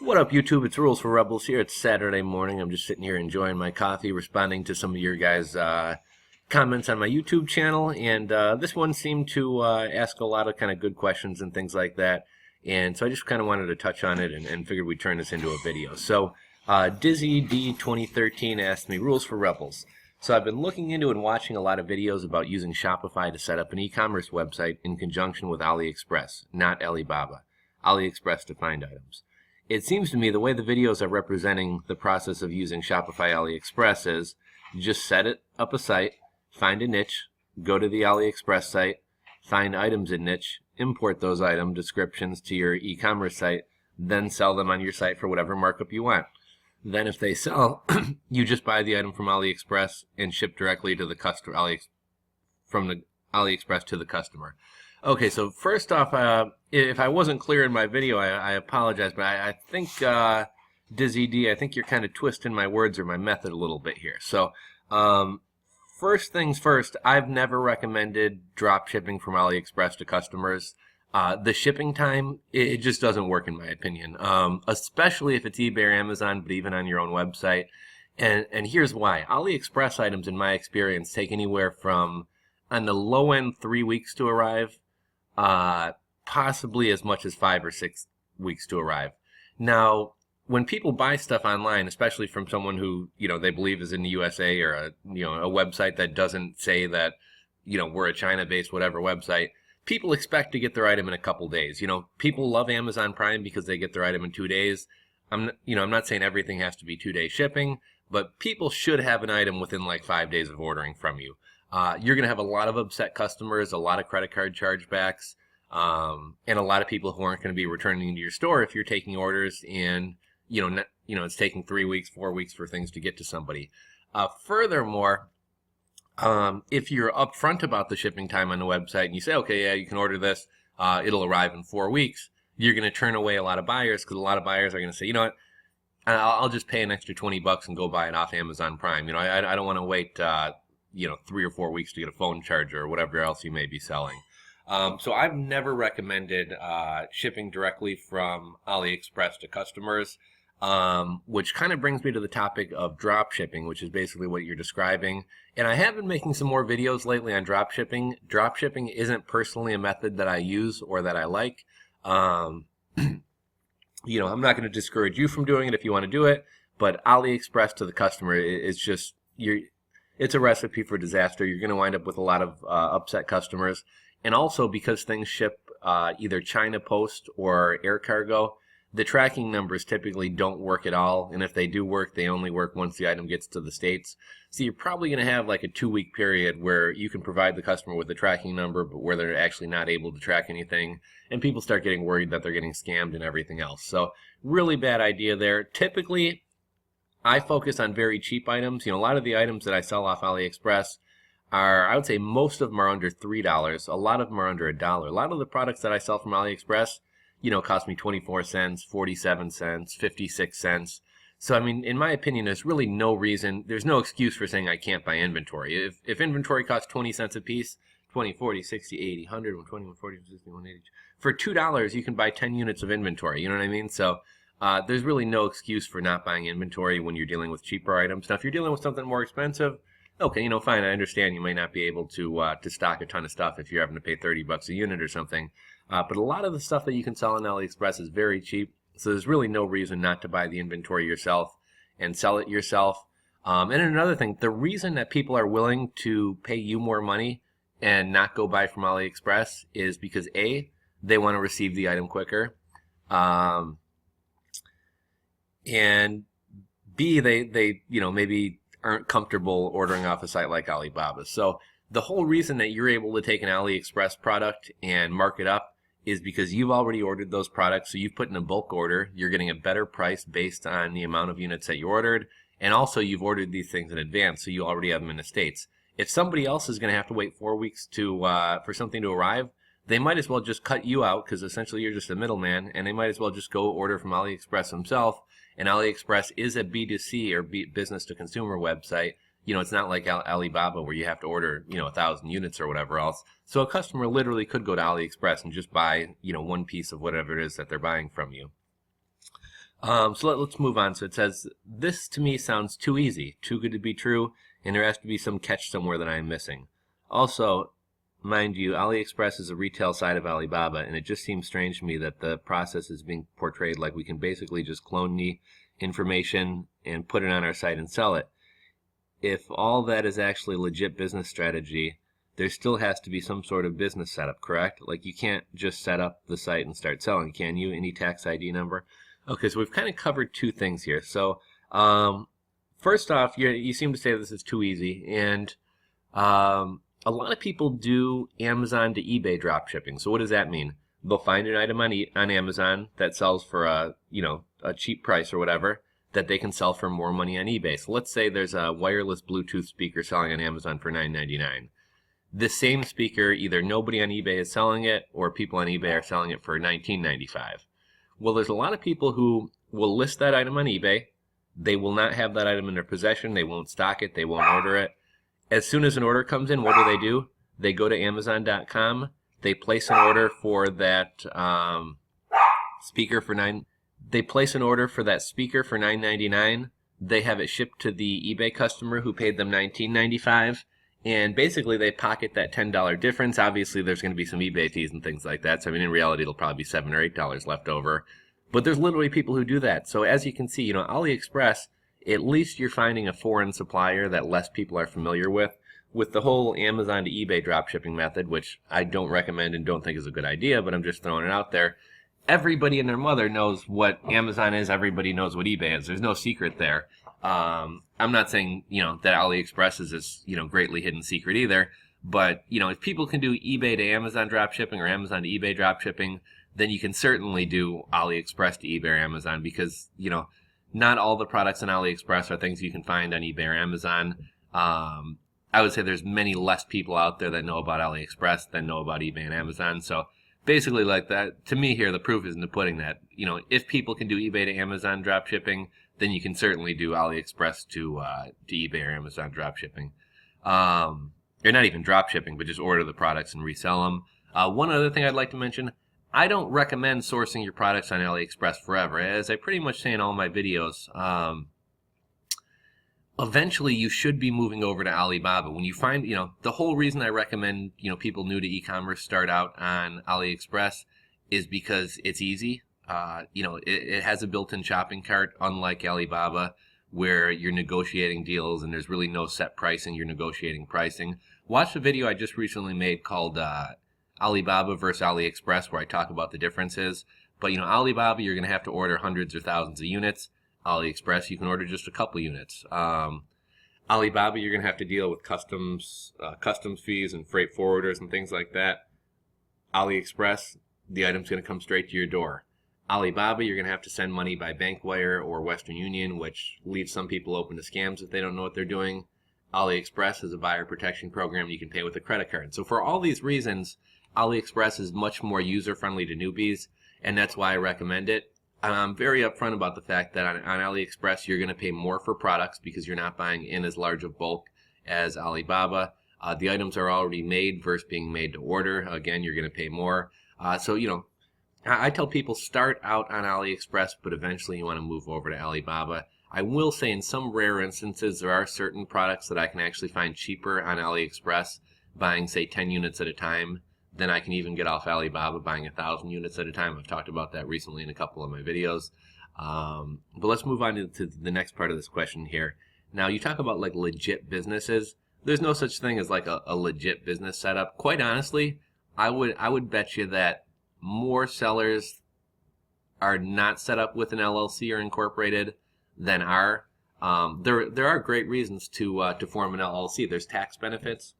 What up, YouTube? It's Rules for Rebels here. It's Saturday morning. I'm just sitting here enjoying my coffee, responding to some of your guys' comments on my YouTube channel. And this one seemed to ask a lot of kind of good questions and things like that. And so I just kind of wanted to touch on it and figured we'd turn this into a video. So Dizzy D 2013 asked me, Rules for Rebels. So I've been looking into and watching a lot of videos about using Shopify to set up an e-commerce website in conjunction with AliExpress, not Alibaba. AliExpress to find items. It seems to me the way the videos are representing the process of using Shopify AliExpress is you just set it up a site, find a niche, go to the AliExpress site, find items in niche, import those item descriptions to your e-commerce site, then sell them on your site for whatever markup you want. Then if they sell, you just buy the item from AliExpress and ship directly to the customer, from the AliExpress to the customer. Okay, so first off, if I wasn't clear in my video, I apologize, but I think, Dizzy D, I think you're kind of twisting my words or my method a little bit here. So, first things first, I've never recommended drop shipping from AliExpress to customers. The shipping time, it just doesn't work in my opinion, especially if it's eBay or Amazon, but even on your own website. And here's why. AliExpress items, in my experience, take anywhere from, on the low end, 3 weeks to arrive, possibly as much as 5 or 6 weeks to arrive. Now, when people buy stuff online, especially from someone who, they believe is in the USA or a website that doesn't say that, we're a China-based whatever website, people expect to get their item in a couple days. People love Amazon Prime because they get their item in 2 days. I'm not saying everything has to be 2-day shipping, but people should have an item within like 5 days of ordering from you. You're going to have a lot of upset customers, a lot of credit card chargebacks, and a lot of people who aren't going to be returning to your store if you're taking orders and, it's taking 3 weeks, 4 weeks for things to get to somebody. Furthermore, if you're upfront about the shipping time on the website and you say, okay, yeah, you can order this, it'll arrive in 4 weeks, you're going to turn away a lot of buyers because a lot of buyers are going to say, you know what, I'll just pay an extra $20 and go buy it off Amazon Prime. I don't want to wait 3 or 4 weeks to get a phone charger or whatever else you may be selling. So I've never recommended shipping directly from AliExpress to customers, which kind of brings me to the topic of drop shipping, which is basically what you're describing. And I have been making some more videos lately on drop shipping. Drop shipping isn't personally a method that I use or that I like. I'm not going to discourage you from doing it if you want to do it, but AliExpress to the customer is just, it's a recipe for disaster. You're going to wind up with a lot of upset customers. And also because things ship either China Post or air cargo, the tracking numbers typically don't work at all. And if they do work, they only work once the item gets to the States. So you're probably going to have like a 2-week period where you can provide the customer with the tracking number, but where they're actually not able to track anything. And people start getting worried that they're getting scammed and everything else. So really bad idea there. Typically, I focus on very cheap items. A lot of the items that I sell off AliExpress are, I would say most of them are under $3. A lot of them are under $1. A lot of the products that I sell from AliExpress, cost me 24 cents, 47 cents, 56 cents. So, in my opinion, there's really no reason, there's no excuse for saying I can't buy inventory. If inventory costs 20 cents a piece, 20, 40, 60, 80, 100, 120, 140, 160, 180. For $2, you can buy 10 units of inventory. You know what I mean? So, there's really no excuse for not buying inventory when you're dealing with cheaper items. Now, if you're dealing with something more expensive, okay, fine, I understand you may not be able to stock a ton of stuff if you're having to pay $30 a unit or something. But a lot of the stuff that you can sell on AliExpress is very cheap, so there's really no reason not to buy the inventory yourself and sell it yourself. And another thing, the reason that people are willing to pay you more money and not go buy from AliExpress is because A, they want to receive the item quicker, and B, they maybe aren't comfortable ordering off a site like Alibaba. So the whole reason that you're able to take an AliExpress product and mark it up is because you've already ordered those products. So you've put in a bulk order. You're getting a better price based on the amount of units that you ordered. And also you've ordered these things in advance, so you already have them in the States. If somebody else is going to have to wait 4 weeks for something to arrive, they might as well just cut you out because essentially you're just a middleman, and they might as well just go order from AliExpress themselves. And AliExpress is a B2C or business to consumer website. It's not like Alibaba where you have to order, 1,000 units or whatever else. So a customer literally could go to AliExpress and just buy, one piece of whatever it is that they're buying from you. Let's move on. So it says, this to me sounds too easy, too good to be true, and there has to be some catch somewhere that I am missing. Also, mind you, AliExpress is a retail side of Alibaba, and it just seems strange to me that the process is being portrayed like we can basically just clone the information and put it on our site and sell it. If all that is actually a legit business strategy, there still has to be some sort of business setup, correct? Like, you can't just set up the site and start selling, can you? Any tax ID number? Okay, so we've kind of covered two things here. So first off, you seem to say this is too easy, and a lot of people do Amazon to eBay drop shipping. So what does that mean? They'll find an item on Amazon that sells for a cheap price or whatever, that they can sell for more money on eBay. So let's say there's a wireless Bluetooth speaker selling on Amazon for $9.99. This same speaker, either nobody on eBay is selling it, or people on eBay are selling it for $19.95. Well, there's a lot of people who will list that item on eBay. They will not have that item in their possession. They won't stock it. They won't order it. As soon as an order comes in, what do? They go to Amazon.com. They place an order for that speaker for They place an order for that speaker for $9.99. They have it shipped to the eBay customer who paid them $19.95. And basically, they pocket that $10 difference. Obviously, there's going to be some eBay fees and things like that. So, I mean, in reality, it'll probably be $7 or $8 left over. But there's literally people who do that. So, as you can see, AliExpress, at least you're finding a foreign supplier that less people are familiar with. With the whole Amazon to eBay dropshipping method, which I don't recommend and don't think is a good idea, but I'm just throwing it out there. Everybody and their mother knows what Amazon is. Everybody knows what eBay is. There's no secret there. I'm not saying, that AliExpress is this, greatly hidden secret either. But, if people can do eBay to Amazon drop shipping or Amazon to eBay drop shipping, then you can certainly do AliExpress to eBay or Amazon because, not all the products on AliExpress are things you can find on eBay or Amazon. I would say there's many less people out there that know about AliExpress than know about eBay and Amazon. So basically, like that, to me here, the proof is in the pudding that, if people can do eBay to Amazon drop shipping, then you can certainly do AliExpress to eBay or Amazon drop shipping. Or not even drop shipping, but just order the products and resell them. One other thing I'd like to mention, I don't recommend sourcing your products on AliExpress forever. As I pretty much say in all my videos, eventually you should be moving over to Alibaba. When you find, the whole reason I recommend, people new to e-commerce start out on AliExpress is because it's easy. It has a built-in shopping cart, unlike Alibaba, where you're negotiating deals and there's really no set pricing. You're negotiating pricing. Watch the video I just recently made called Alibaba versus AliExpress, where I talk about the differences. But, Alibaba, you're going to have to order hundreds or thousands of units. AliExpress, you can order just a couple units. Alibaba, you're going to have to deal with customs fees and freight forwarders and things like that. AliExpress, the item's going to come straight to your door. Alibaba, you're going to have to send money by bank wire or Western Union, which leaves some people open to scams if they don't know what they're doing. AliExpress is a buyer protection program you can pay with a credit card. So for all these reasons, AliExpress is much more user-friendly to newbies, and that's why I recommend it. I'm very upfront about the fact that on AliExpress, you're going to pay more for products because you're not buying in as large of bulk as Alibaba. The items are already made versus being made to order. Again, you're going to pay more. I tell people start out on AliExpress, but eventually you want to move over to Alibaba. I will say in some rare instances, there are certain products that I can actually find cheaper on AliExpress, buying, say, 10 units at a time, than I can even get off Alibaba buying 1,000 units at a time. I've talked about that recently in a couple of my videos. But let's move on to the next part of this question here. Now, you talk about like legit businesses. There's no such thing as like a legit business setup. Quite honestly, I would bet you that more sellers are not set up with an LLC or incorporated than are. There are great reasons to form an LLC. There's tax benefits.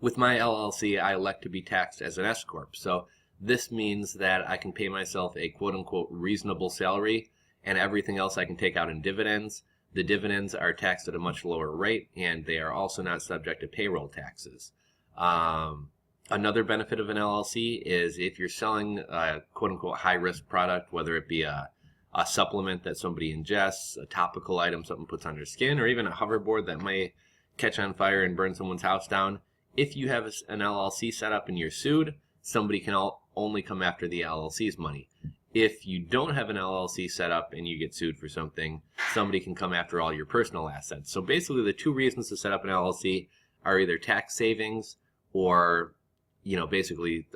With my LLC, I elect to be taxed as an S corp. So this means that I can pay myself a quote-unquote reasonable salary, and everything else I can take out in dividends. The dividends are taxed at a much lower rate, and they are also not subject to payroll taxes. Another benefit of an LLC is if you're selling a quote-unquote high-risk product, whether it be a supplement that somebody ingests, a topical item someone puts on their skin, or even a hoverboard that may catch on fire and burn someone's house down, if you have an LLC set up and you're sued, somebody can only come after the LLC's money. if you don't have an LLC set up and you get sued for something, somebody can come after all your personal assets. So basically the two reasons to set up an LLC are either tax savings or, basically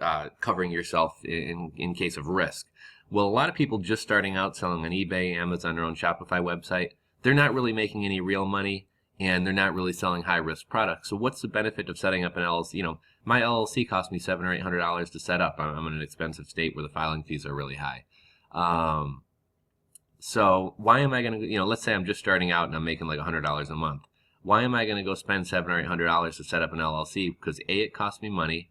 covering yourself in case of risk. Well, a lot of people just starting out selling on eBay, Amazon, their own Shopify website, they're not really making any real money and they're not really selling high risk products. So what's the benefit of setting up an LLC? My LLC cost me $700 or $800 to set up. I'm in an expensive state where the filing fees are really high. So why am I going to, let's say I'm just starting out and I'm making like $100 a month. Why am I going to go spend $700 or $800 to set up an LLC? Because A, it costs me money.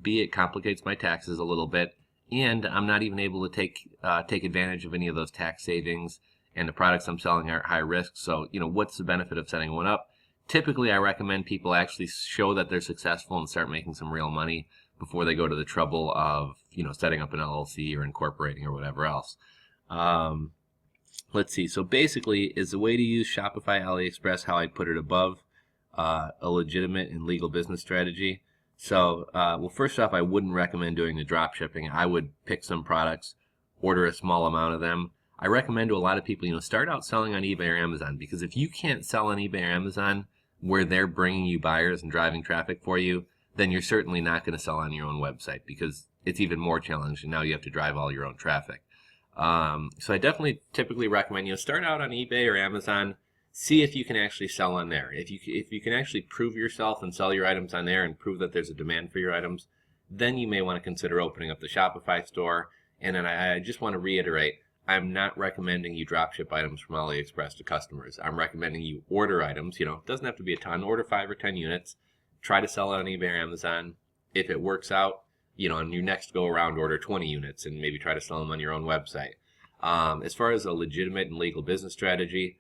B, it complicates my taxes a little bit. And I'm not even able to take advantage of any of those tax savings, and the products I'm selling are high risk. So, what's the benefit of setting one up? Typically, I recommend people actually show that they're successful and start making some real money before they go to the trouble of, setting up an LLC or incorporating or whatever else. Let's see. So basically, is the way to use Shopify, AliExpress, how I put it above, a legitimate and legal business strategy. So, well, first off, I wouldn't recommend doing the drop shipping. I would pick some products, order a small amount of them. I recommend to a lot of people, start out selling on eBay or Amazon, because if you can't sell on eBay or Amazon where they're bringing you buyers and driving traffic for you, then you're certainly not going to sell on your own website, because it's even more challenging. Now you have to drive all your own traffic. So I definitely typically recommend, start out on eBay or Amazon. See if you can actually sell on there. If you can actually prove yourself and sell your items on there and prove that there's a demand for your items, then you may want to consider opening up the Shopify store. And then I just want to reiterate, I'm not recommending you drop ship items from AliExpress to customers. I'm recommending you order items. It doesn't have to be a ton. Order 5 or 10 units. Try to sell it on eBay or Amazon. If it works out, on your next go around, order 20 units and maybe try to sell them on your own website. As far as a legitimate and legal business strategy,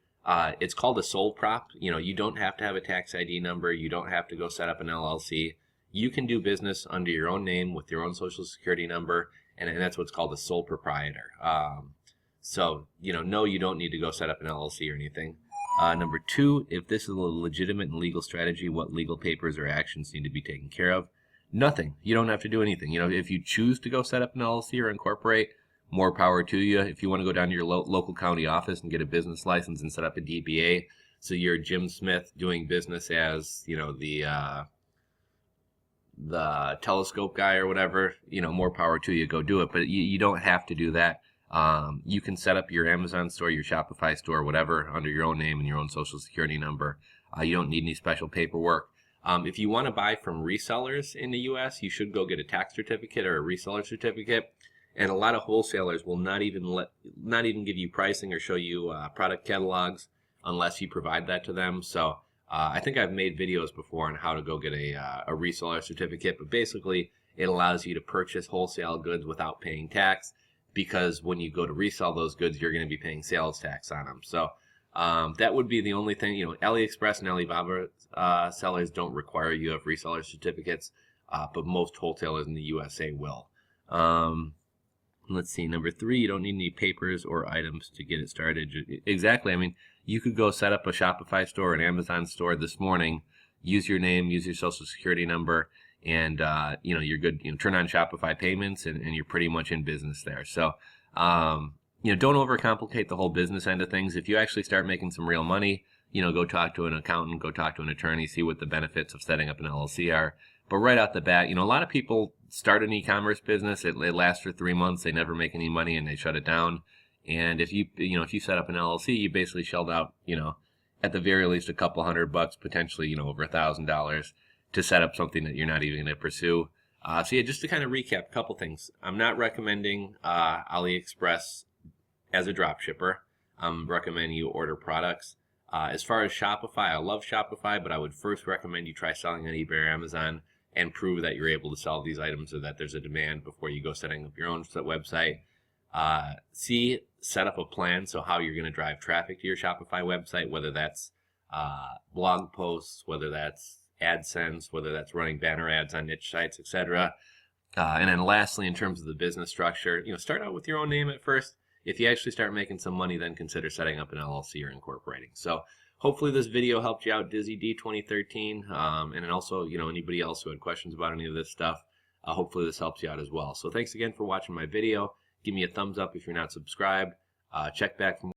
it's called a sole prop. You don't have to have a tax ID number. You don't have to go set up an LLC. You can do business under your own name with your own social security number, and that's what's called a sole proprietor. So, no, you don't need to go set up an LLC or anything. Number 2, if this is a legitimate and legal strategy, what legal papers or actions need to be taken care of? Nothing. You don't have to do anything. If you choose to go set up an LLC or incorporate, more power to you. If you want to go down to your local county office and get a business license and set up a DBA, so you're Jim Smith doing business as, the telescope guy or whatever, more power to you. Go do it. But you don't have to do that. You can set up your Amazon store, your Shopify store, whatever, under your own name and your own social security number. You don't need any special paperwork. If you want to buy from resellers in the U.S., you should go get a tax certificate or a reseller certificate. And a lot of wholesalers will not even give you pricing or show you product catalogs unless you provide that to them. So I think I've made videos before on how to go get a reseller certificate, but basically it allows you to purchase wholesale goods without paying tax, because when you go to resell those goods, you're going to be paying sales tax on them. So that would be the only thing. AliExpress and Alibaba sellers don't require you have reseller certificates, but most wholesalers in the USA will. Let's see, number 3, you don't need any papers or items to get it started. Exactly. I mean, you could go set up a Shopify store, an Amazon store this morning, use your name, use your social security number, and you're good. Turn on Shopify payments, and you're pretty much in business there. So, don't overcomplicate the whole business end of things. If you actually start making some real money, go talk to an accountant, go talk to an attorney, see what the benefits of setting up an LLC are. But right out the bat, a lot of people start an e-commerce business. It lasts for 3 months. They never make any money and they shut it down. And if you set up an LLC, you basically shelled out, at the very least a couple $100, potentially, over $1,000 to set up something that you're not even going to pursue. So yeah, just to kind of recap a couple things. I'm not recommending AliExpress as a drop shipper. I'm recommending you order products. As far as Shopify, I love Shopify, but I would first recommend you try selling on eBay or Amazon and prove that you're able to sell these items or that there's a demand before you go setting up your own website. Set up a plan, so how you're going to drive traffic to your Shopify website, whether that's blog posts, whether that's AdSense, whether that's running banner ads on niche sites, etc. And then lastly, in terms of the business structure, start out with your own name at first. If you actually start making some money, then consider setting up an LLC or incorporating. So hopefully this video helped you out, Dizzy D 2013. And then also, anybody else who had questions about any of this stuff, hopefully this helps you out as well. So thanks again for watching my video. Give me a thumbs up if you're not subscribed. Check back for